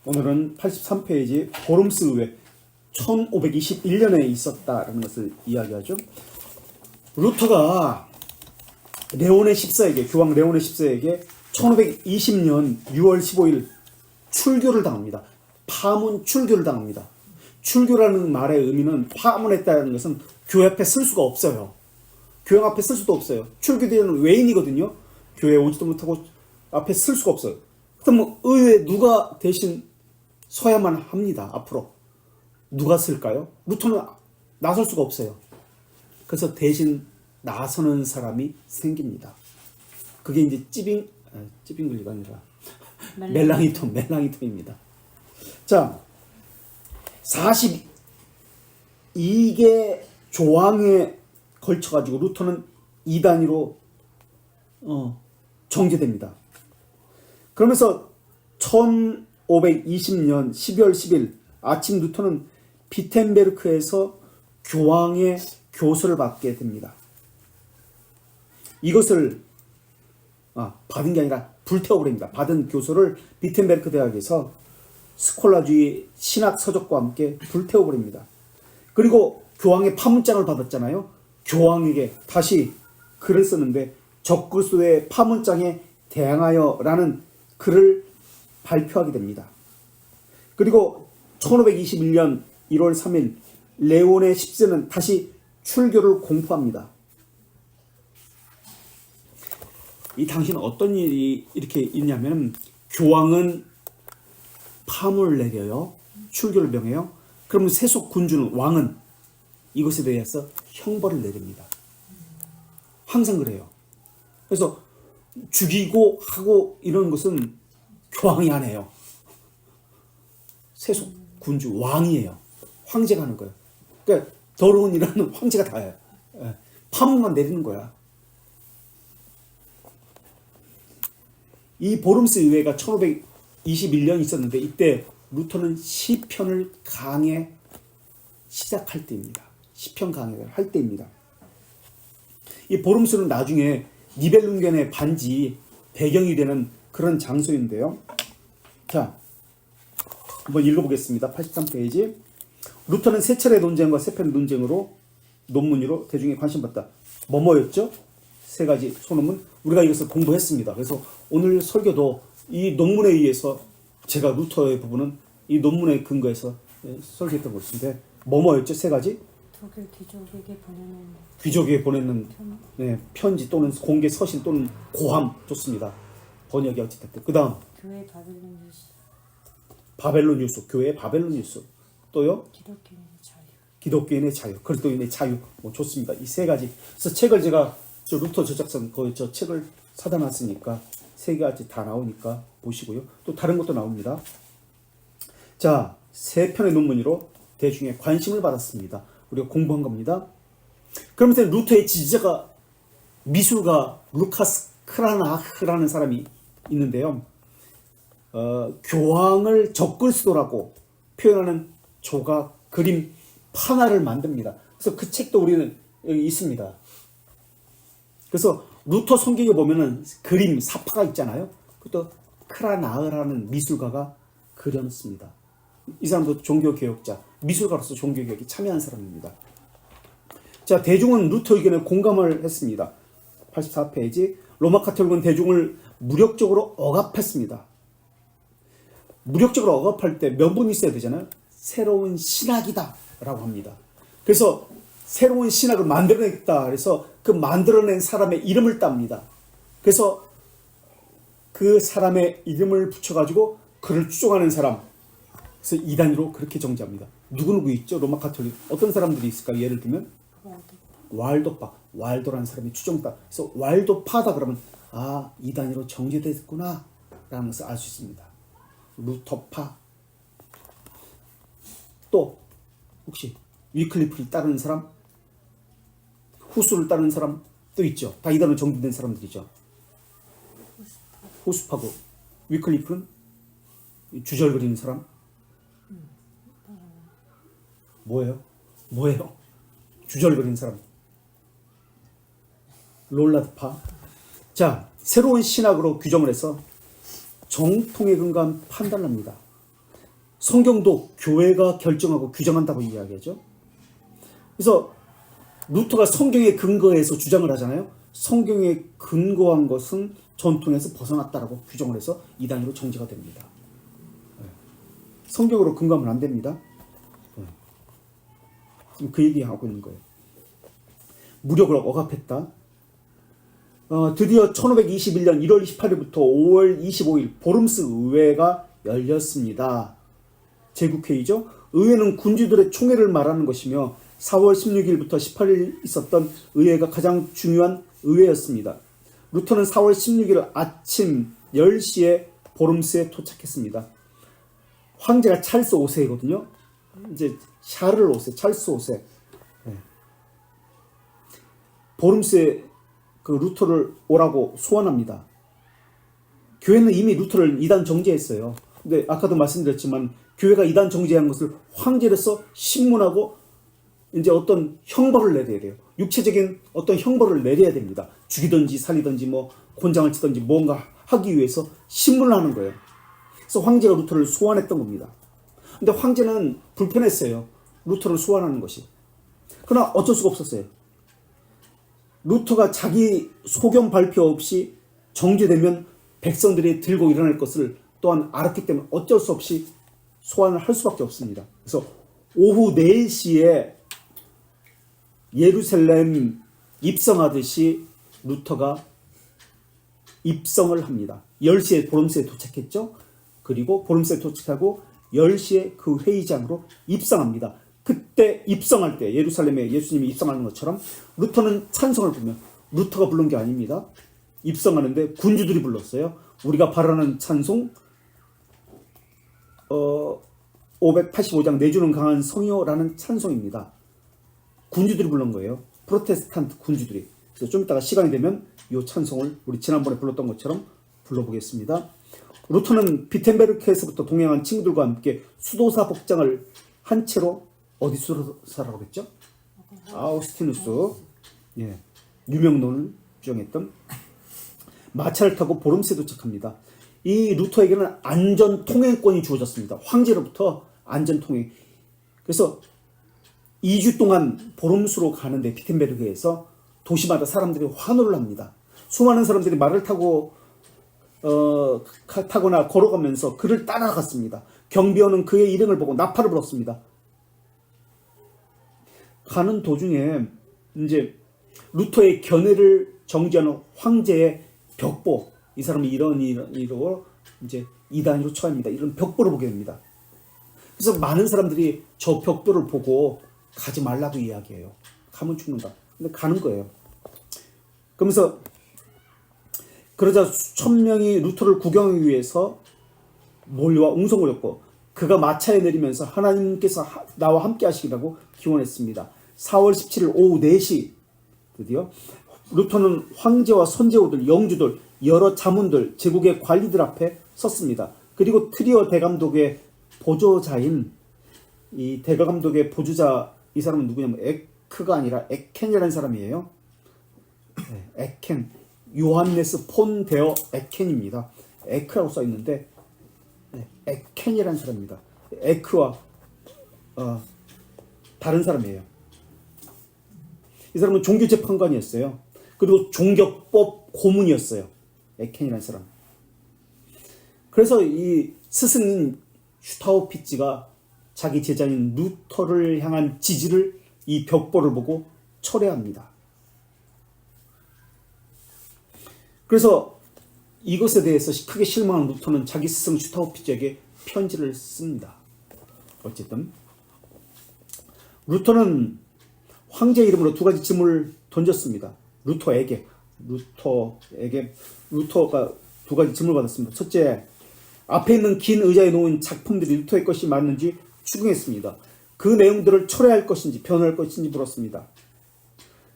오늘은 83페이지 보름스 의회 1521년에 있었다라는 것을 이야기하죠. 루터가 레오네 14에게, 교황 레오네 14에게 1520년 6월 15일 출교를 당합니다. 파문 출교를 당합니다. 출교라는 말의 의미는 파문했다는 것은 교회 앞에 쓸 수가 없어요. 교회 앞에 쓸 수도 없어요. 출교되는 외인이거든요. 교회에 오지도 못하고 앞에 쓸 수가 없어요. 그럼 의회에 누가 대신 서야만 합니다. 앞으로. 누가 쓸까요? 루터는 나설 수가 없어요. 그래서 대신 나서는 사람이 생깁니다. 그게 이제 찌빙글리가 아니라 멜랑이톤입니다. 자, 42개 조항에 걸쳐가지고 루터는 이단위로 정제됩니다. 그러면서 1520년 12월 10일 아침 루터는 비텐베르크에서 교황의 교수를 받게 됩니다. 이것을 받은 게 아니라 불태워버립니다. 받은 교수를 비텐베르크 대학에서 스콜라주의 신학 서적과 함께 불태워버립니다. 그리고 교황의 파문장을 받았잖아요. 교황에게 다시 글을 쓰는데 적그리스도의 파문장에 대항하여 라는 글을 발표하게 됩니다. 그리고 1521년 1월 3일 레오네 10세는 다시 출교를 공포합니다. 이 당시는 어떤 일이 이렇게 있냐면 교황은 파문을 내려요. 출교를 명해요. 그러면 세속 군주는 왕은 이것에 대해서 형벌을 내립니다. 항상 그래요. 그래서 죽이고 하고 이런 것은 교황이 안 해요. 세속 군주 왕이에요. 황제가 하는 거예요. 그러니까 더러운 일은 황제가 다 해요. 파문만 내리는 거야. 이 보름스 의회가 1521년 있었는데 이때 루터는 시편을 강해 시작할 때입니다. 시편 강해를 할 때입니다. 이 보름스는 나중에 니벨룽겐의 반지 배경이 되는 그런 장소인데요. 자, 한번 읽어보겠습니다. 83페이지. 루터는 세 차례 논쟁과 세 편의 논문으로 대중의 관심 받다. 뭐였죠? 세 가지 소논문. 우리가 이것을 공부했습니다. 그래서 오늘 설교도 이 논문에 의해서 제가 루터의 부분은 이 논문에 근거해서 설교했던 것인데 뭐였죠? 세 가지? 독일 귀족에게 보내는 편지 또는 공개 서신 또는 고함 좋습니다. 번역이 어찌됐든. 그 다음 교회 바벨론 뉴스. 바벨론 뉴스. 교회 바벨론 뉴스. 또요? 기독교인의 자유. 기독교인의 자유. 그리스도인의 자유. 좋습니다. 이 세 가지. 그래서 책을 제가 루터 저작선 저 책을 사다 놨으니까 세 가지 다 나오니까 보시고요. 또 다른 것도 나옵니다. 자, 세 편의 논문으로 대중의 관심을 받았습니다. 우리가 공부한 겁니다. 그러면서 루터의 지지자가 미술가 루카스 크라나흐라는 사람이 있는데요. 교황을 적그리스도라고 표현하는 조각, 그림, 판화를 만듭니다. 그래서 그 책도 우리는 여기 있습니다. 그래서 루터 성경에 보면은 그림, 사파가 있잖아요. 그것도 크라나흐라는 미술가가 그렸습니다. 이 사람도 종교개혁자, 미술가로서 종교개혁에 참여한 사람입니다. 자, 대중은 루터 의견에 공감을 했습니다. 84페이지. 로마 카톨릭은 대중을 무력적으로 억압했습니다. 무력적으로 억압할 때 명분이 있어야 되잖아요. 새로운 신학이다 라고 합니다. 그래서 새로운 신학을 만들어냈다. 그래서 그 만들어낸 사람의 이름을 땁니다. 그래서 그 사람의 이름을 붙여가지고 그를 추종하는 사람, 그래서 이단위로 그렇게 정지합니다. 누구누구 있죠? 로마 카톨릭. 어떤 사람들이 있을까요? 예를 들면 왈도라는 사람이 추종다. 그래서 왈도파다 그러면 이단위로 정제됐구나 라는 것을 알 수 있습니다. 루터파. 또 혹시 위클리프를 따르는 사람, 후수를 따르는 사람 또 있죠. 다 이단으로 정제된 사람들이죠. 후수파고 위클리프는 주절거리는 사람. 뭐예요? 주절거리는 사람. 롤라드파. 자, 새로운 신학으로 규정을 해서 정통에 근거한 판단을 합니다. 성경도 교회가 결정하고 규정한다고 이야기하죠. 그래서 루터가 성경에 근거해서 주장을 하잖아요. 성경에 근거한 것은 전통에서 벗어났다라고 규정을 해서 이단으로 정죄가 됩니다. 성경으로 근거하면 안 됩니다. 지금 그 얘기하고 있는 거예요. 무력을 억압했다. 드디어 1521년 1월 28일부터 5월 25일 보름스 의회가 열렸습니다. 제국회의죠. 의회는 군주들의 총회를 말하는 것이며 4월 16일부터 18일 있었던 의회가 가장 중요한 의회였습니다. 루터는 4월 16일 아침 10시에 보름스에 도착했습니다. 황제가 찰스 5세거든요. 이제 샤를 5세, 찰스 5세. 네. 보름스에 그 루터를 오라고 소환합니다. 교회는 이미 루터를 이단 정죄했어요. 근데 아까도 말씀드렸지만 교회가 이단 정죄한 것을 황제로서 신문하고 이제 어떤 형벌을 내려야 돼요. 육체적인 어떤 형벌을 내려야 됩니다. 죽이든지 살리든지 뭐 곤장을 치든지 뭔가 하기 위해서 신문을 하는 거예요. 그래서 황제가 루터를 소환했던 겁니다. 근데 황제는 불편했어요. 루터를 소환하는 것이. 그러나 어쩔 수가 없었어요. 루터가 자기 소견 발표 없이 정죄되면 백성들이 들고 일어날 것을 또한 알았기 때문에 어쩔 수 없이 소환을 할 수밖에 없습니다. 그래서 오후 4시에 예루살렘 입성하듯이 루터가 입성을 합니다. 10시에 보름스에 도착했죠. 그리고 보름스에 도착하고 10시에 그 회의장으로 입성합니다. 그때 입성할 때 예루살렘에 예수님이 입성하는 것처럼 루터는 찬송을 부르면 루터가 부른 게 아닙니다. 입성하는데 군주들이 불렀어요. 우리가 바라는 찬송 585장 내주는 강한 성이요라는 찬송입니다. 군주들이 부른 거예요. 프로테스탄트 군주들이. 그래서 좀 이따가 시간이 되면 이 찬송을 우리 지난번에 불렀던 것처럼 불러보겠습니다. 루터는 비텐베르크에서부터 동행한 친구들과 함께 수도사 복장을 한 채로 어디 수도사라고 했죠? 아우스티누스. 예, 유명론을 주장했던 마차를 타고 보름스에 도착합니다. 이 루터에게는 안전 통행권이 주어졌습니다. 황제로부터 안전 통행. 그래서 2주 동안 보름스로 가는데 비텐베르크에서 도시마다 사람들이 환호를 합니다. 수많은 사람들이 말을 타거나 걸어가면서 그를 따라갔습니다. 경비원은 그의 일행을 보고 나팔을 불었습니다. 가는 도중에 이제 루터의 견해를 정지하는 황제의 벽보, 이 사람이 이러고 이제 이단으로 처합니다. 이런 벽보를 보게 됩니다. 그래서 많은 사람들이 저 벽보를 보고 가지 말라고 이야기해요. 가면 죽는다. 근데 가는 거예요. 그러면서 그러자 수천 명이 루터를 구경하기 위해서 몰려와 웅성거렸고 그가 마차에 내리면서 하나님께서 나와 함께 하시기라고 기원했습니다. 4월 17일 오후 4시 드디어 루터는 황제와 선제우들, 영주들, 여러 자문들, 제국의 관리들 앞에 섰습니다. 그리고 트리오 대감독의 보조자인 이 대감독의 보조자 이 사람은 누구냐면 에크가 아니라 에켄이라는 사람이에요. 네, 에켄. 요한네스 폰 데어 에켄입니다. 에크라고 써 있는데 네, 에켄이라는 사람입니다. 에크와 다른 사람이에요. 이 사람은 종교재판관이었어요. 그리고 종교법 고문이었어요. 에켄이라는 사람. 그래서 이 스승인 슈타우피츠가 자기 제자인 루터를 향한 지지를 이 벽보를 보고 철회합니다. 그래서 이것에 대해서 크게 실망한 루터는 자기 스승 슈타우피츠에게 편지를 씁니다. 어쨌든 루터는 황제 이름으로 2가지 질문을 던졌습니다. 루터가 2가지 질문을 받았습니다. 첫째, 앞에 있는 긴 의자에 놓은 작품들이 루터의 것이 맞는지 추궁했습니다. 그 내용들을 철회할 것인지 변호할 것인지 물었습니다.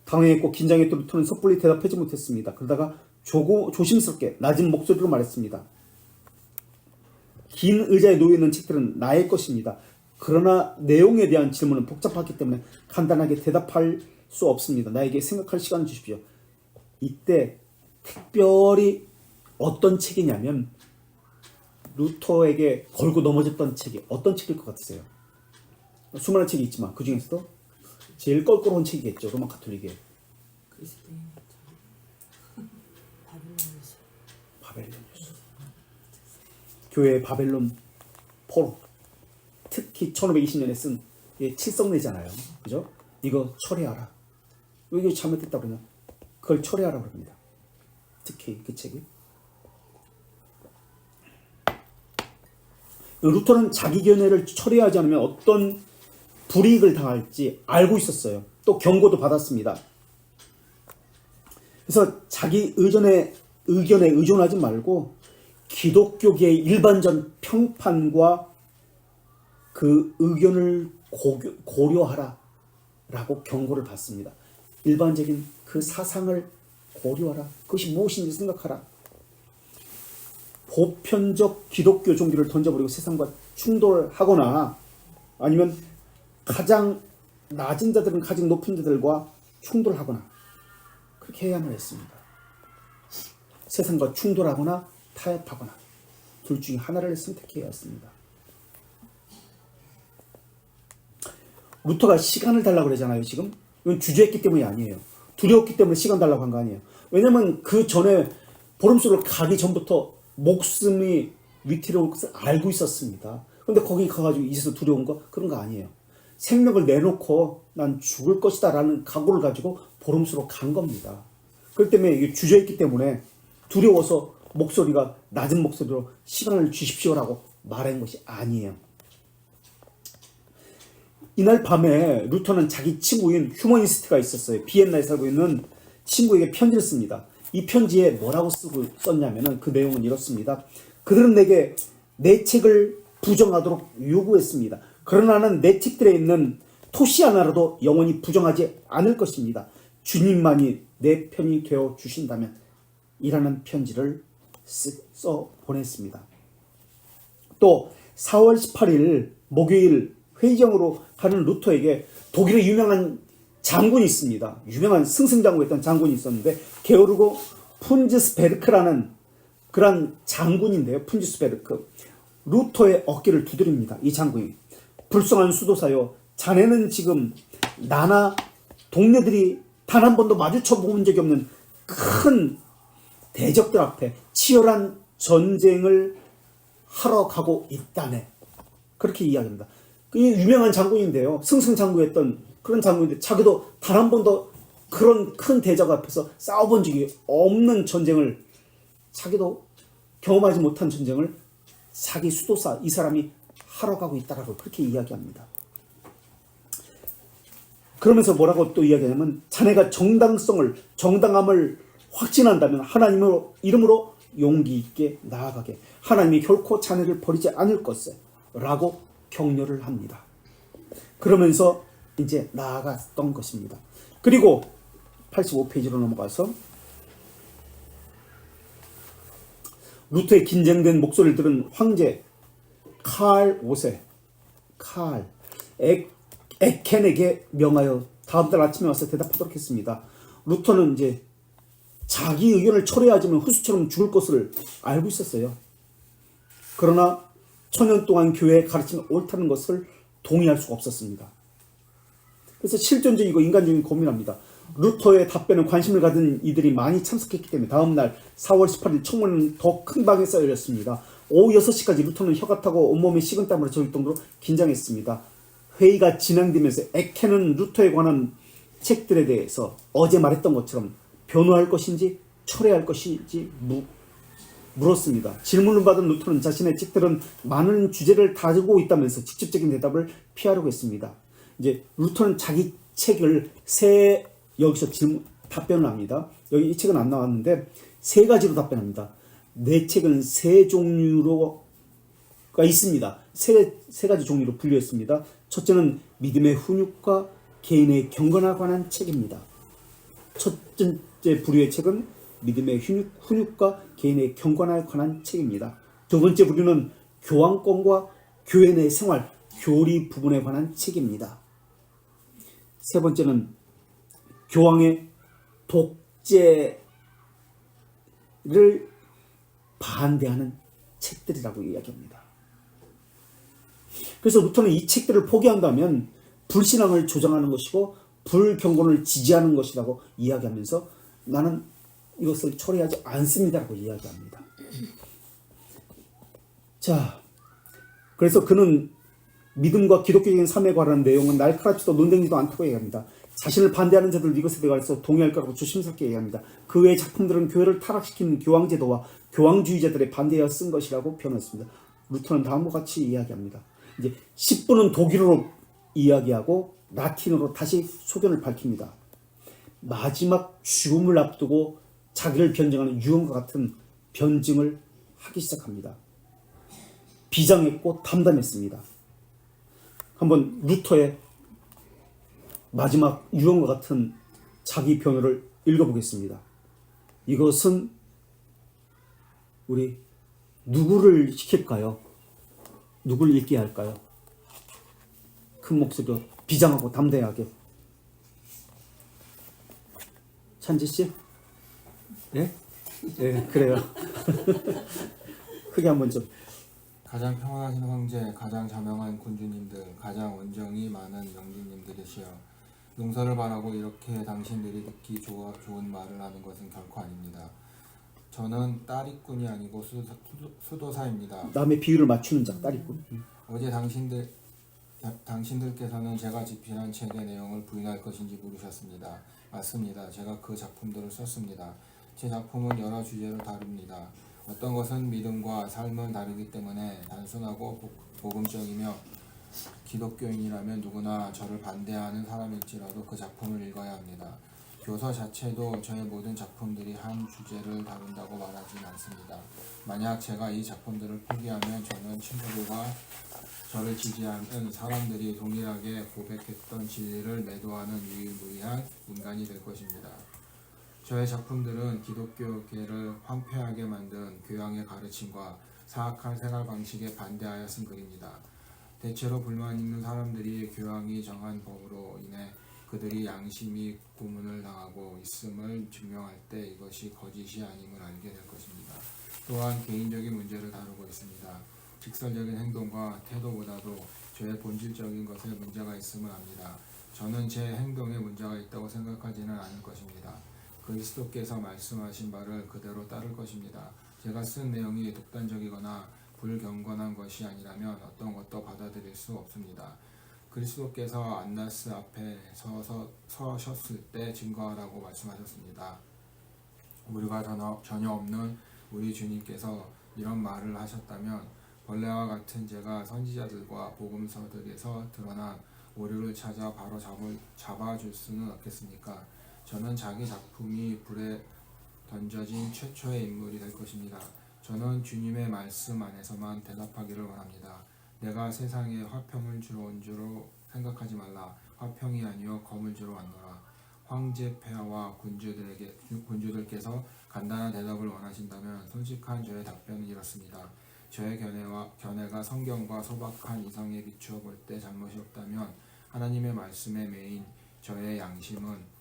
당황했고 긴장했던 루터는 섣불리 대답하지 못했습니다. 그러다가 조심스럽게 낮은 목소리로 말했습니다. 긴 의자에 놓여있는 책들은 나의 것입니다. 그러나 내용에 대한 질문은 복잡하기 때문에 간단하게 대답할 수 없습니다. 나에게 생각할 시간을 주십시오. 이때 특별히 어떤 책이냐면 루터에게 걸고 넘어졌던 책이 어떤 책일 것 같으세요? 수많은 책이 있지만 그 중에서도 제일 껄끄러운 책이겠죠. 로마 가톨릭의 그리스도의 바빌론에서 바벨론. 교회의 바벨론 포로. 특히 1520년에 쓴 칠성내잖아요. 그죠? 이거 철회하라. 왜 이게 잘못됐다고 그러냐? 그걸 철회하라고 그럽니다. 특히 그 책이. 루터는 자기 견해를 철회하지 않으면 어떤 불이익을 당할지 알고 있었어요. 또 경고도 받았습니다. 그래서 자기 의견에 의존하지 말고 기독교계의 일반적 평판과 그 의견을 고려하라 라고 경고를 받습니다. 일반적인 그 사상을 고려하라. 그것이 무엇인지 생각하라. 보편적 기독교 종교를 던져버리고 세상과 충돌하거나 아니면 가장 낮은 자들은 가장 높은 자들과 충돌하거나 그렇게 해야만 했습니다. 세상과 충돌하거나 타협하거나 둘 중에 하나를 선택해야 했습니다. 루터가 시간을 달라고 그러잖아요. 지금 이건 주저했기 때문이 아니에요. 두려웠기 때문에 시간 달라고 한 거 아니에요. 왜냐면 그 전에 보름수를 가기 전부터 목숨이 위태로울 것을 알고 있었습니다. 근데 거기 가가지고 이제서 두려운 거 그런 거 아니에요. 생명을 내놓고 난 죽을 것이다 라는 각오를 가지고 보름수로 간 겁니다. 그렇기 때문에 주저했기 때문에 두려워서 목소리가 낮은 목소리로 시간을 주십시오라고 말한 것이 아니에요. 이날 밤에 루터는 자기 친구인 휴머니스트가 있었어요. 비엔나에 살고 있는 친구에게 편지를 씁니다. 이 편지에 뭐라고 썼냐면은 그 내용은 이렇습니다. 그들은 내게 내 책을 부정하도록 요구했습니다. 그러나 나는 내 책들에 있는 토시 하나라도 영원히 부정하지 않을 것입니다. 주님만이 내 편이 되어 주신다면 이라는 편지를 써 보냈습니다. 또 4월 18일 목요일 회의장으로 가는 루터에게 독일의 유명한 장군이 있습니다. 유명한 승승장구했던 장군이 있었는데 게오르고 푼즈스베르크라는 그런 장군인데요. 푼즈스베르크. 루터의 어깨를 두드립니다. 이 장군이. 불쌍한 수도사여, 자네는 지금 나나 동료들이 단 한 번도 마주쳐 본 적이 없는 큰 대적들 앞에 치열한 전쟁을 하러 가고 있다네. 그렇게 이야기합니다. 유명한 장군인데요. 승승장구했던 그런 장군인데 자기도 단 한 번도 그런 큰 대적 앞에서 싸워본 적이 없는 전쟁을 자기도 경험하지 못한 전쟁을 자기 수도사 이 사람이 하러 가고 있다라고 그렇게 이야기합니다. 그러면서 뭐라고 또 이야기하냐면 자네가 정당함을 확신한다면 하나님의 이름으로 용기 있게 나아가게 하나님이 결코 자네를 버리지 않을 것을 라고 격려를 합니다. 그러면서 이제 나아갔던 것입니다. 그리고 85페이지로 넘어가서 루터의 긴장된 목소리를 들은 황제 칼 5세 에켄에게 명하여 다음 달 아침에 와서 대답하도록 했습니다. 루터는 이제 자기 의견을 철회하지만 후수처럼 죽을 것을 알고 있었어요. 그러나 천년 동안 교회의 가르침이 옳다는 것을 동의할 수가 없었습니다. 그래서 실존적이고 인간적인 고민합니다. 루터의 답변에 관심을 가진 이들이 많이 참석했기 때문에 다음날 4월 18일 청문회는 더 큰 방에서 열렸습니다. 오후 6시까지 루터는 혀가 타고 온몸에 식은땀으로 젖을 정도로 긴장했습니다. 회의가 진행되면서 에켄은 루터에 관한 책들에 대해서 어제 말했던 것처럼 변호할 것인지 철회할 것인지 물었습니다. 질문을 받은 루터는 자신의 책들은 많은 주제를 다루고 있다면서 직접적인 대답을 피하려고 했습니다. 이제 루터는 자기 책을 여기서 답변을 합니다. 여기 이 책은 안 나왔는데 3가지로 답변합니다. 내 책은 3종류로가 있습니다. 세 가지 종류로 분류했습니다. 첫째는 믿음의 훈육과 개인의 경건에 관한 책입니다. 첫 번째 부류의 책은 믿음의 훈육과 개인의 경건에 관한 책입니다. 두 번째 부류는 교황권과 교회 내 생활, 교리 부분에 관한 책입니다. 세 번째는 교황의 독재를 반대하는 책들이라고 이야기합니다. 그래서 루터는 이 책들을 포기한다면 불신앙을 조장하는 것이고 불경건을 지지하는 것이라고 이야기하면서 나는 이것을 처리하지 않습니다라고 이야기합니다. 자, 그래서 그는 믿음과 기독교적인 삶에 관한 내용은 날카롭지도 논쟁지도 않다고 얘기합니다. 자신을 반대하는 자들 이것에 대해서 동의할 거라고 조심스럽게 얘기합니다. 그 외의 작품들은 교회를 타락시키는 교황제도와 교황주의자들의 반대하여 쓴 것이라고 표현했습니다. 루터는 다음과 같이 이야기합니다. 이제 10분은 독일어로 이야기하고 라틴어로 다시 소견을 밝힙니다. 마지막 죽음을 앞두고 자기를 변증하는 유언과 같은 변증을 하기 시작합니다. 비장했고 담담했습니다. 한번 루터의 마지막 유언과 같은 자기 변호를 읽어보겠습니다. 이것은 우리 누구를 시킬까요? 누구를 읽게 할까요? 큰 목소리로 비장하고 담대하게. 찬지씨? 예? 예, 그래요. 크게 한번 좀. 가장 평안하신 황제, 가장 자명한 군주님들, 가장 원정이 많은 명주님들이시여, 용서를 바라고 이렇게 당신들이 듣기 좋은 말을 하는 것은 결코 아닙니다. 저는 딸이꾼이 아니고 수도사입니다. 남의 비유를 맞추는 자, 딸이꾼. 어제 당신들께서는 제가 집필한 책의 내용을 부인할 것인지 물으셨습니다. 맞습니다. 제가 그 작품들을 썼습니다. 제 작품은 여러 주제를 다룹니다. 어떤 것은 믿음과 삶을 다루기 때문에 단순하고 복음적이며 기독교인이라면 누구나 저를 반대하는 사람일지라도 그 작품을 읽어야 합니다. 교서 자체도 저의 모든 작품들이 한 주제를 다룬다고 말하진 않습니다. 만약 제가 이 작품들을 포기하면 저는 친구들과 저를 지지하는 사람들이 동일하게 고백했던 진리를 매도하는 유일무이한 인간이 될 것입니다. 저의 작품들은 기독교계를 황폐하게 만든 교황의 가르침과 사악한 생활 방식에 반대하여 쓴 글입니다. 대체로 불만 있는 사람들이 교황이 정한 법으로 인해 그들이 양심이 고문을 당하고 있음을 증명할 때 이것이 거짓이 아님을 알게 될 것입니다. 또한 개인적인 문제를 다루고 있습니다. 직설적인 행동과 태도보다도 저의 본질적인 것에 문제가 있음을 압니다. 저는 제 행동에 문제가 있다고 생각하지는 않을 것입니다. 그리스도께서 말씀하신 바를 그대로 따를 것입니다. 제가 쓴 내용이 독단적이거나 불경건한 것이 아니라면 어떤 것도 받아들일 수 없습니다. 그리스도께서 안나스 앞에 서셨을 때 증거하라고 말씀하셨습니다. 우리가 전혀 없는 우리 주님께서 이런 말을 하셨다면 벌레와 같은 제가 선지자들과 복음서들에서 드러난 오류를 찾아 바로 잡아줄 수는 없겠습니까? 저는 자기 작품이 불에 던져진 최초의 인물이 될 것입니다. 저는 주님의 말씀 안에서만 대답하기를 원합니다. 내가 세상에 화평을 주러 온 줄로 생각하지 말라. 화평이 아니요 검을 주러 왔노라. 황제 폐하와 군주들께서 간단한 대답을 원하신다면 솔직한 저의 답변은 이렇습니다. 저의 견해가 성경과 소박한 이성에 비추어 볼 때 잘못이 없다면 하나님의 말씀에 매인 저의 양심은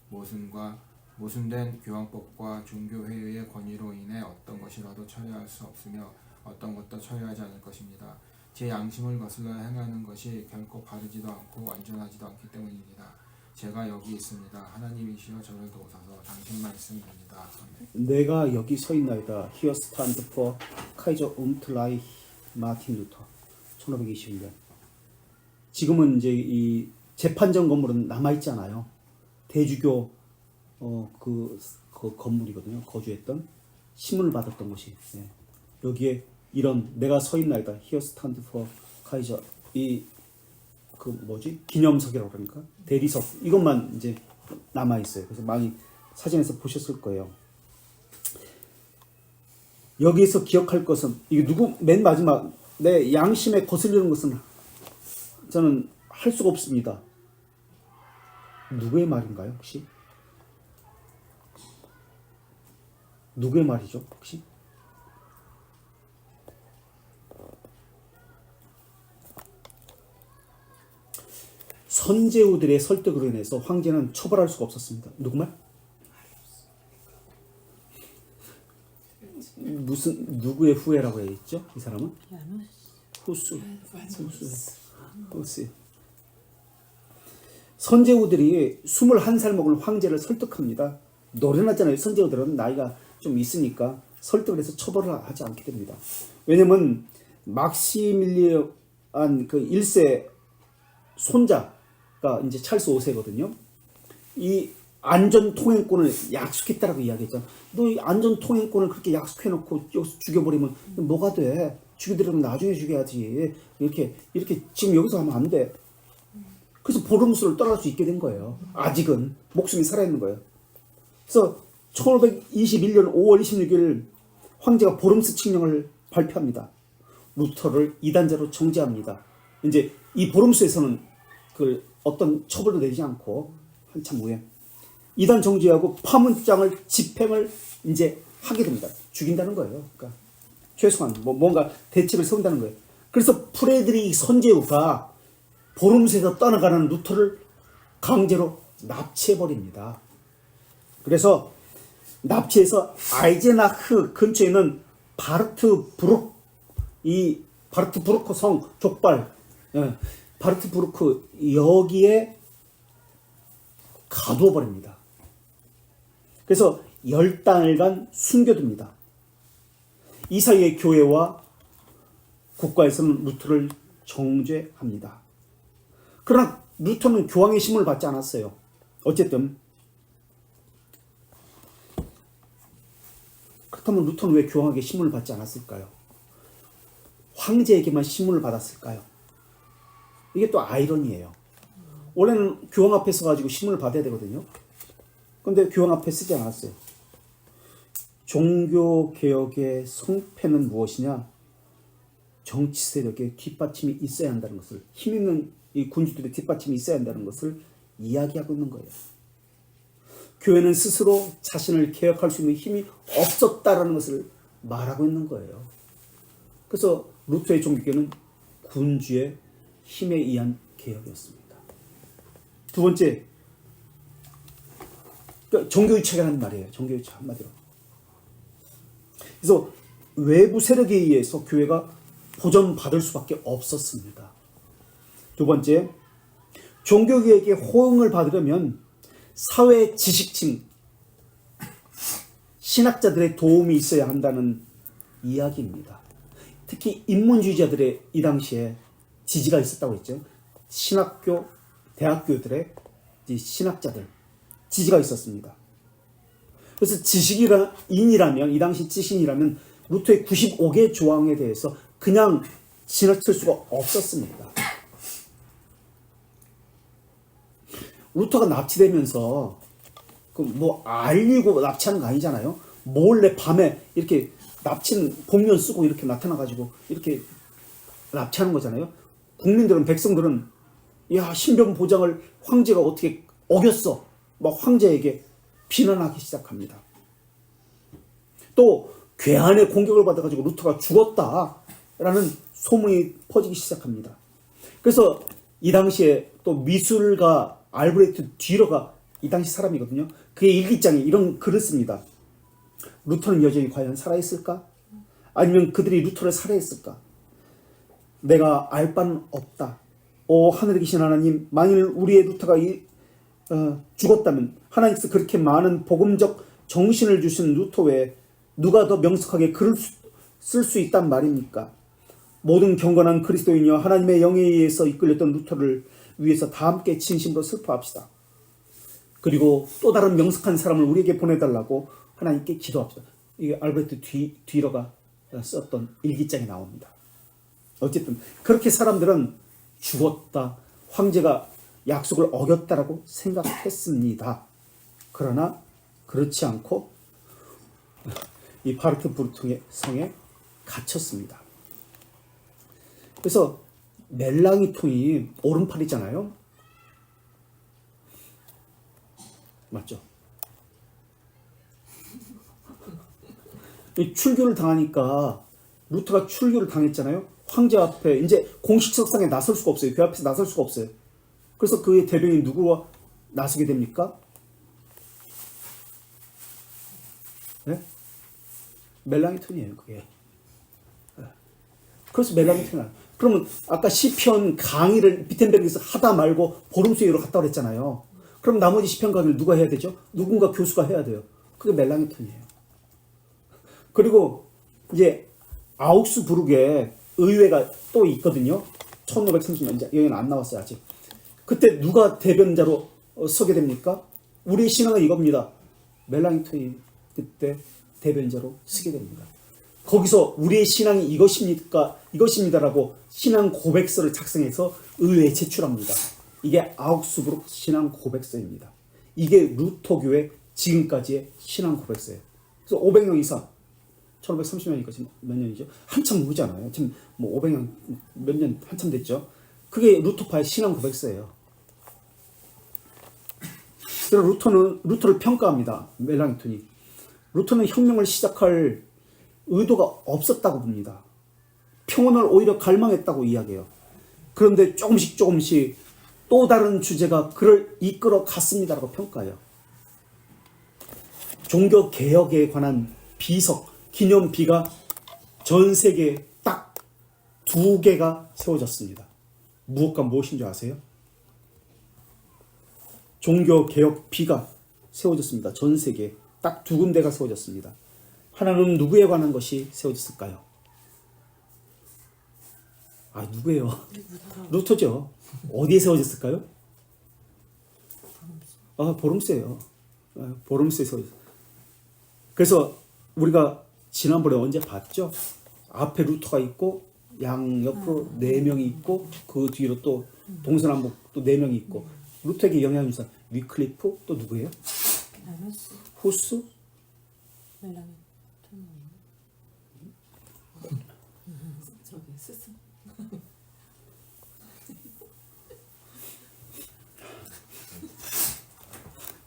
모순된 교황법과 종교회의의 권위로 인해 어떤 것이라도 처리할 수 없으며 어떤 것도 처리하지 않을 것입니다. 제 양심을 거슬러 행하는 것이 결코 바르지도 않고 완전하지도 않기 때문입니다. 제가 여기 있습니다. 하나님이시여 저를 도우소서. 당신 말씀입니다. 내가 여기 서 있나이다. Here stand for Kaiser Umtlai 마틴 루터 1521년. 지금은 이제 이 재판정 건물은 남아 있잖아요. 대주교 그 건물이거든요. 거주했던 신문을 받았던 곳이. 예. 여기에 이런 내가 서 있나이다. Here stand for Kaiser 그 뭐지? 기념석이라고 그러니까 대리석 이것만 이제 남아 있어요. 그래서 많이 사진에서 보셨을 거예요. 여기에서 기억할 것은 이게 맨 마지막 내 양심에 거슬리는 것은 저는 할 수가 없습니다. 누구의 말인가요, 혹시? 누구의 말이죠, 혹시? 선제우들의 설득으로 인해서 황제는 처벌할 수가 없었습니다. 누구 말? 무슨 누구의 후예라고 했죠? 이 사람은 야누스. 후스. 후스. 선제후들이 21살 먹은 황제를 설득합니다. 노련하잖아요. 선제후들은 나이가 좀 있으니까 설득을 해서 처벌을 하지 않게 됩니다. 왜냐면 막시밀리안 그 1세 손자가 이제 찰스 5세거든요. 이 안전통행권을 약속했다라고 이야기했잖아. 너 이 안전통행권을 그렇게 약속해놓고 여기서 죽여버리면 뭐가 돼? 죽여드리면 나중에 죽여야지. 이렇게 지금 여기서 하면 안 돼. 그래서 보름수를 떠날 수 있게 된 거예요. 아직은 목숨이 살아있는 거예요. 그래서 1521년 5월 26일 황제가 보름수 칙령을 발표합니다. 루터를 이단자로 정죄합니다. 이제 이 보름수에서는 그 어떤 처벌도 내지 않고 한참 후에 이단 정죄하고 파문장을 집행을 이제 하게 됩니다. 죽인다는 거예요. 그러니까 최소한 뭔가 대책을 세운다는 거예요. 그래서 프레드리히 선제후가 보름수에서 떠나가는 루터를 강제로 납치해버립니다. 그래서 납치해서 아이제나흐 근처에 있는 바르트브루크 성 족발, 바르트브루크 여기에 가두어 버립니다. 그래서 10달간 숨겨둡니다. 이 사이에 교회와 국가에서는 루터를 정죄합니다. 그러나 루터는 교황의 심을 받지 않았어요. 어쨌든 그렇다면 루터는 왜 교황에게 심을 받지 않았을까요? 황제에게만 심을 받았을까요? 이게 또 아이러니예요. 원래는 교황 앞에 서가지고 심을 받아야 되거든요. 근데 교황 앞에 쓰지 않았어요. 종교개혁의 성패는 무엇이냐? 정치 세력의 뒷받침이 있어야 한다는 것을, 힘 있는 이 군주들의 뒷받침이 있어야 한다는 것을 이야기하고 있는 거예요. 교회는 스스로 자신을 개혁할 수 있는 힘이 없었다라는 것을 말하고 있는 거예요. 그래서 루터의 종교개혁은 군주의 힘에 의한 개혁이었습니다. 두 번째, 종교유착이라는 말이에요. 종교유착 한마디로. 그래서 외부 세력에 의해서 교회가 보전받을 수밖에 없었습니다. 두 번째, 종교개혁에 호응을 받으려면 사회 지식층, 신학자들의 도움이 있어야 한다는 이야기입니다. 특히 인문주의자들의 이 당시에 지지가 있었다고 했죠. 신학교, 대학교들의 신학자들 지지가 있었습니다. 그래서 지식인이라면, 이 당시 지식인이라면 루터의 95개 조항에 대해서 그냥 지나칠 수가 없었습니다. 루터가 납치되면서 알리고 납치하는 거 아니잖아요. 몰래 밤에 이렇게 납치는 복면 쓰고 이렇게 나타나가지고 이렇게 납치하는 거잖아요. 국민들은, 백성들은 야, 신변 보장을 황제가 어떻게 어겼어? 막 황제에게 비난하기 시작합니다. 또 괴한의 공격을 받아가지고 루터가 죽었다라는 소문이 퍼지기 시작합니다. 그래서 이 당시에 또 미술가 알브레히트 뒤러가 이 당시 사람이거든요. 그의 일기장에 이런 글을 씁니다. 루터는 여전히 과연 살아있을까? 아니면 그들이 루터를 살해했을까? 내가 알 바는 없다. 오 하늘에 계신 하나님, 만일 우리의 루터가 죽었다면 하나님께서 그렇게 많은 복음적 정신을 주신 루터 외에 누가 더 명석하게 글을 쓸 수 있단 말입니까? 모든 경건한 그리스도인이여 하나님의 영에 의해서 이끌렸던 루터를 위해서 다 함께 진심으로 슬퍼합시다. 그리고 또 다른 명석한 사람을 우리에게 보내달라고 하나님께 기도합시다. 이게 알베르트 뒤러가 썼던 일기장에 나옵니다. 어쨌든 그렇게 사람들은 죽었다, 황제가 약속을 어겼다라고 생각했습니다. 그러나 그렇지 않고 이 바르트브루크의 성에 갇혔습니다. 그래서 멜랑이통이 오른팔이잖아요. 맞죠? 출교를 당하니까 루터가 출교를 당했잖아요. 황제 앞에 이제 공식 석상에 나설 수가 없어요. 그 앞에서 나설 수가 없어요. 그래서 그의 대변인 누구와 나서게 됩니까? 네? 멜랑이톤이에요, 그게. 그래서 멜랑이톤이야. 그러면 아까 시편 강의를 비텐베르에서 하다 말고 보름수에로 갔다 그랬잖아요. 그럼 나머지 시편 강의를 누가 해야 되죠? 누군가 교수가 해야 돼요. 그게 멜랑이톤이에요. 그리고 이제 아우크스부르크에 의회가 또 있거든요. 1530년, 여기는 안 나왔어요, 아직. 그때 누가 대변자로 서게 됩니까? 우리의 신앙은 이겁니다. 멜랑이톤이 그때 대변자로 서게 됩니다. 거기서 우리의 신앙이 이것입니다라고 신앙 고백서를 작성해서 의회에 제출합니다. 이게 아우크스부르크 신앙 고백서입니다. 이게 루터교의 지금까지의 신앙 고백서예요. 그래서 500년 이상, 1530년이니까 지금 몇 년이죠? 한참 후잖아요. 지금 뭐 500년 몇 년 한참 됐죠. 그게 루터파의 신앙 고백서예요. 그래서 루터를 평가합니다. 멜랑이톤이. 루터는 혁명을 시작할 의도가 없었다고 봅니다. 평온을 오히려 갈망했다고 이야기해요. 그런데 조금씩 또 다른 주제가 그를 이끌어 갔습니다라고 평가해요. 종교 개혁에 관한 비석, 기념비가 전 세계에 딱 2개가 세워졌습니다. 무엇과 무엇인 줄 아세요? 종교 개혁 비가 세워졌습니다. 전 세계에 딱 2군데가 세워졌습니다. 하나는 누구에 관한 것이 세워졌을까요? 아, 누구예요? 루터죠. 어디에 세워졌을까요? 아, 보름스예요. 보름스에 세워졌어요. 그래서 우리가 지난번에 언제 봤죠? 앞에 루터가 있고 양 옆으로 4명이 있고 그 뒤로 또 동서남북 또 4명이 있고 루터에게 영향을 준 사람 위클리프 또 누구예요? 후스? 저기 스승.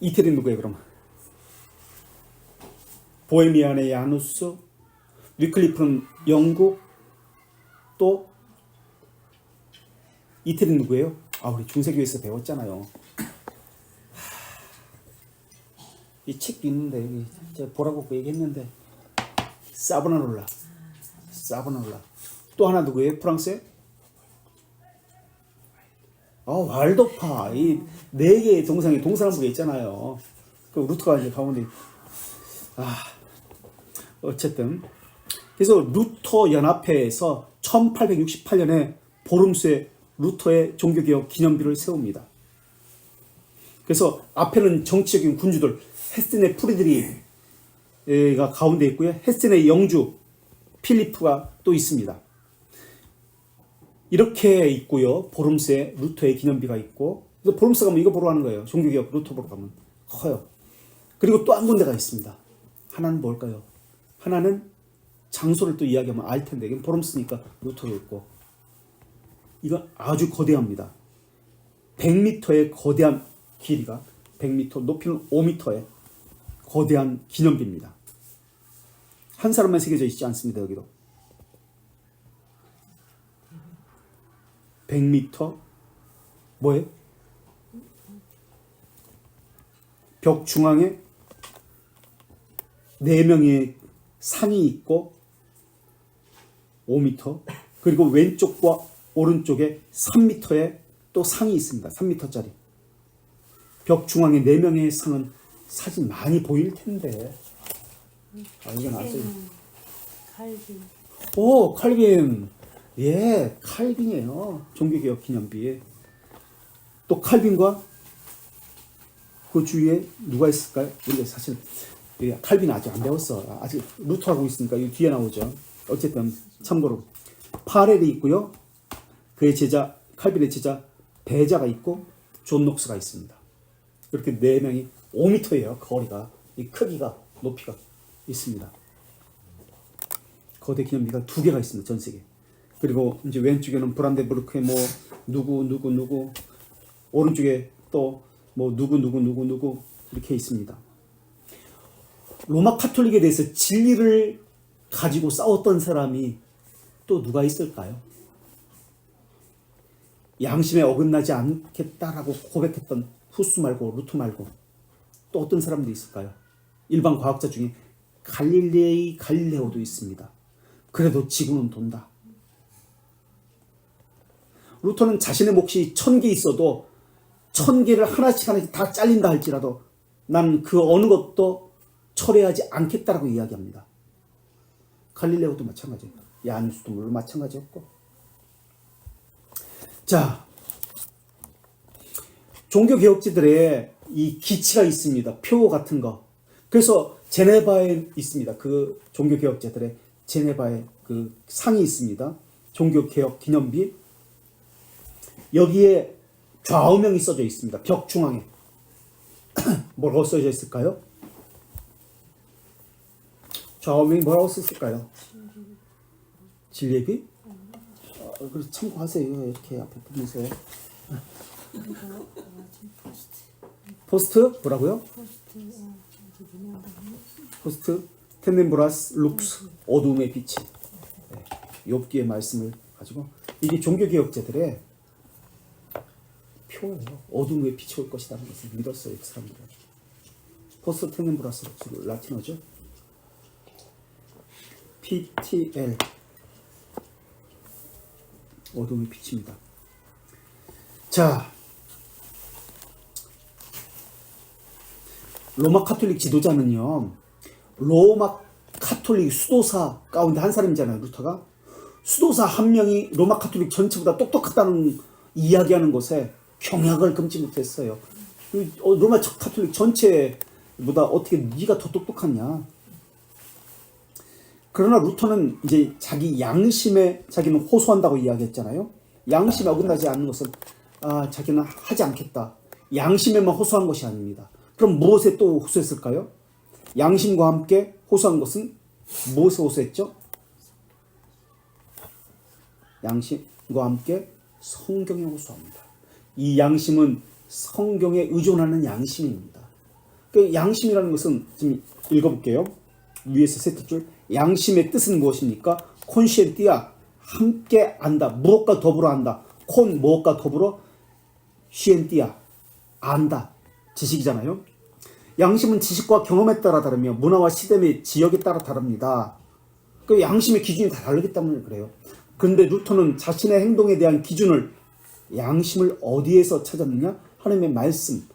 이태리 누구예요 그럼? 보헤미안의 야누스, 위클리프는 영국, 또 이태리 누구예요? 아, 우리 중세교에서 배웠잖아요. 이 책도 있는데 제가 보라고 그 얘기했는데 사보나롤라. 또 하나 누구예요? 프랑스에? 왈도파. 이 4개의 정상이 동서남북에 있잖아요. 그 루터가 이제 가운데. 어쨌든 그래서 루터 연합회에서 1868년에 보름수에 루터의 종교개혁 기념비를 세웁니다. 그래서 앞에는 정치적인 군주들 헤센의 프리드리가 가운데 있고요. 헤센의 영주 필리프가 또 있습니다. 이렇게 있고요. 보름수에 루터의 기념비가 있고, 그래서 보름수 가면 이거 보러 가는 거예요. 종교개혁 루터 보러 가면 커요. 그리고 또 한 군데가 있습니다. 하나는 뭘까요? 하나는 장소를 또 이야기하면 알 텐데, 이건 보름수니까 루터도 있고, 이건 아주 거대합니다. 100m의 거대한 길이가 100m, 높이는 5m의 거대한 기념비입니다. 한 사람만 새겨져 있지 않습니다. 여기도 100m 뭐예요? 벽 중앙에 4명의 상이 있고 5m, 그리고 왼쪽과 오른쪽에 3m의 또 상이 있습니다. 3m짜리. 벽 중앙에 4명의 상은 사진 많이 보일 텐데. 이건 아세요? 칼빈. 오, 칼빈. 예, 칼빈이에요. 종교개혁 기념비. 또 칼빈과 그 주위에 누가 있을까요? 근데 사실 칼빈은 아직 안 배웠어. 아직 루터하고 있으니까 이 뒤에 나오죠. 어쨌든 참고로 파렐이 있고요. 그의 제자 칼빈의 제자 베자가 있고 존 녹스가 있습니다. 이렇게 4명이 5m예요. 거리가, 이 크기가, 높이가 있습니다. 거대 기념비가 2개가 있습니다. 전 세계. 그리고 이제 왼쪽에는 브란덴부르크의 뭐 누구 오른쪽에 또 뭐 누구 이렇게 있습니다. 로마 카톨릭에 대해서 진리를 가지고 싸웠던 사람이 또 누가 있을까요? 양심에 어긋나지 않겠다라고 고백했던 후스 말고 루터 말고 또 어떤 사람들이 있을까요? 일반 과학자 중에 갈릴레오도 있습니다. 그래도 지구는 돈다. 루터는 자신의 몫이 1000개 있어도 1000개를 하나씩 다 잘린다 할지라도 난 그 어느 것도 철회하지 않겠다라고 이야기합니다. 갈릴레오도 마찬가지예요. 야누스도 물론 마찬가지였고. 자, 종교개혁자들의 이 기치가 있습니다. 표 같은 거. 그래서 제네바에 있습니다. 그 종교개혁자들의 제네바에 그 상이 있습니다. 종교개혁 기념비. 여기에 좌우명이 써져 있습니다. 벽 중앙에. 뭐라고 써져 있을까요? 좌우명이 뭐라고 썼을까요? 진리비? 그래서 참고하세요. 이렇게 앞에 보면서. 포스트 뭐라고요? 포스트 테넨브라스 룩스 어둠의 빛이. 네. 욥기의 말씀을 가지고 이게 종교개혁자들의 표예요. 어둠의 빛이 올 것이라는 것을 믿었어요. 그 사람들은. 포스트 테넨브라스 룩스 라틴어죠. PTL 어둠의 빛입니다. 자, 로마 카톨릭 지도자는요, 로마 카톨릭 수도사 가운데 한 사람이잖아요. 루터가 수도사 한 명이 로마 카톨릭 전체보다 똑똑하다는 이야기하는 것에 경악을 금치 못했어요. 로마 카톨릭 전체보다 어떻게 네가 더 똑똑하냐. 그러나 루터는 이제 자기 양심에 자기는 호소한다고 이야기했잖아요. 양심에 어긋나지 않는 것은 자기는 하지 않겠다. 양심에만 호소한 것이 아닙니다. 그럼 무엇에 또 호소했을까요? 양심과 함께 호소한 것은 무엇에 호소했죠? 양심과 함께 성경에 호소합니다. 이 양심은 성경에 의존하는 양심입니다. 그 양심이라는 것은 지금 읽어볼게요. 위에서 세 줄. 양심의 뜻은 무엇입니까? 콘시엔티아, 함께 안다. 무엇과 더불어 안다. 콘, 무엇과 더불어? 시엔티아, 안다. 지식이잖아요. 양심은 지식과 경험에 따라 다르며 문화와 시대, 지역에 따라 다릅니다. 그 양심의 기준이 다 다르기 때문에 그래요. 그런데 루터는 자신의 행동에 대한 기준을, 양심을 어디에서 찾았느냐? 하나님의 말씀,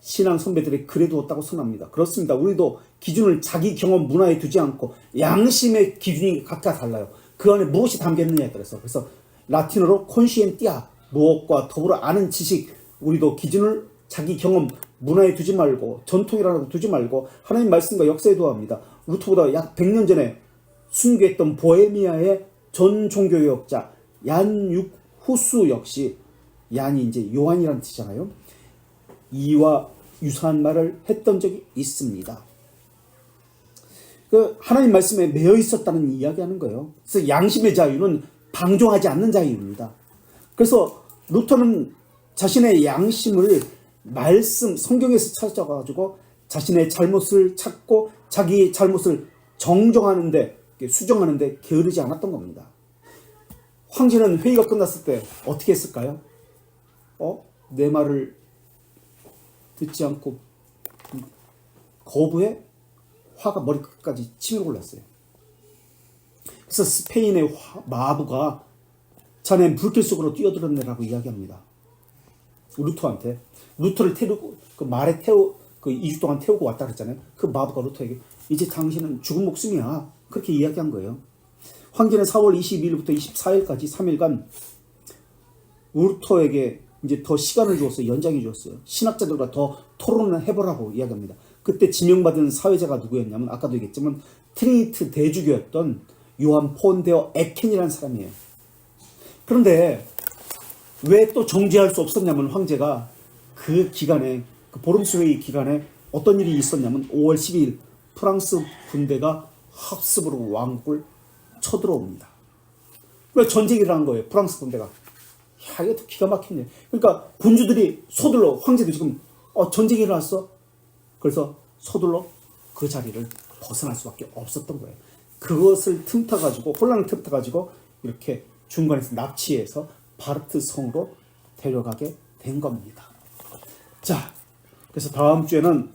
신앙 선배들의 글에 두었다고 선언합니다. 그렇습니다. 우리도 기준을 자기 경험 문화에 두지 않고 양심의 기준이 각각 달라요. 그 안에 무엇이 담겼느냐에 따라서. 그래서 라틴어로 콘시엔티아, 무엇과 더불어 아는 지식, 우리도 기준을 자기 경험 문화에 두지 말고 전통이라고 두지 말고 하나님 말씀과 역사에 두어야 합니다. 루터보다 약 100년 전에 순교했던 보헤미아의 전 종교개혁자 얀 후수 역시, 얀이 이제 요한이라는 뜻이잖아요. 이와 유사한 말을 했던 적이 있습니다. 그 하나님 말씀에 매여 있었다는 이야기하는 거예요. 그래서 양심의 자유는 방종하지 않는 자유입니다. 그래서 루터는 자신의 양심을 말씀 성경에서 찾아가지고 자신의 잘못을 찾고 자기의 잘못을 정정하는데, 수정하는데 게으르지 않았던 겁니다. 황제는 회의가 끝났을 때 어떻게 했을까요? 내 말을 듣지 않고 거부해? 화가 머리끝까지 치밀어 올랐어요. 그래서 스페인의 마부가 자네 불길 속으로 뛰어들었네라고 이야기합니다. 루터한테. 루터를 태우고 그 말에 그 2주 동안 태우고 왔다 그랬잖아요. 그 마부가 루터에게 이제 당신은 죽은 목숨이야. 그렇게 이야기한 거예요. 황제는 4월 22일부터 24일까지 3일간 루터에게 이제 더 시간을 주었어요. 연장해 주었어요. 신학자들과 더 토론을 해보라고 이야기합니다. 그때 지명받은 사회자가 누구였냐면 아까도 얘기했지만 트리니트 대주교였던 요한 폰데어 에켄이라는 사람이에요. 그런데 왜 또 정지할 수 없었냐면 황제가 그 기간에, 그 보름수 회의 기간에 어떤 일이 있었냐면 5월 12일 프랑스 군대가 합습으로 왕국을 쳐들어옵니다. 왜 전쟁을 한 거예요? 프랑스 군대가. 야, 이거 기가 막히네. 그러니까 군주들이 서둘러, 황제도 지금 전쟁이 일어났어. 그래서 서둘러 그 자리를 벗어날 수밖에 없었던 거예요. 그것을 틈타가지고, 혼란을 틈타가지고 이렇게 중간에서 납치해서 바르트 성으로 데려가게 된 겁니다. 자, 그래서 다음 주에는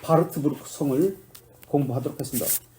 바르트 성을 공부하도록 하겠습니다.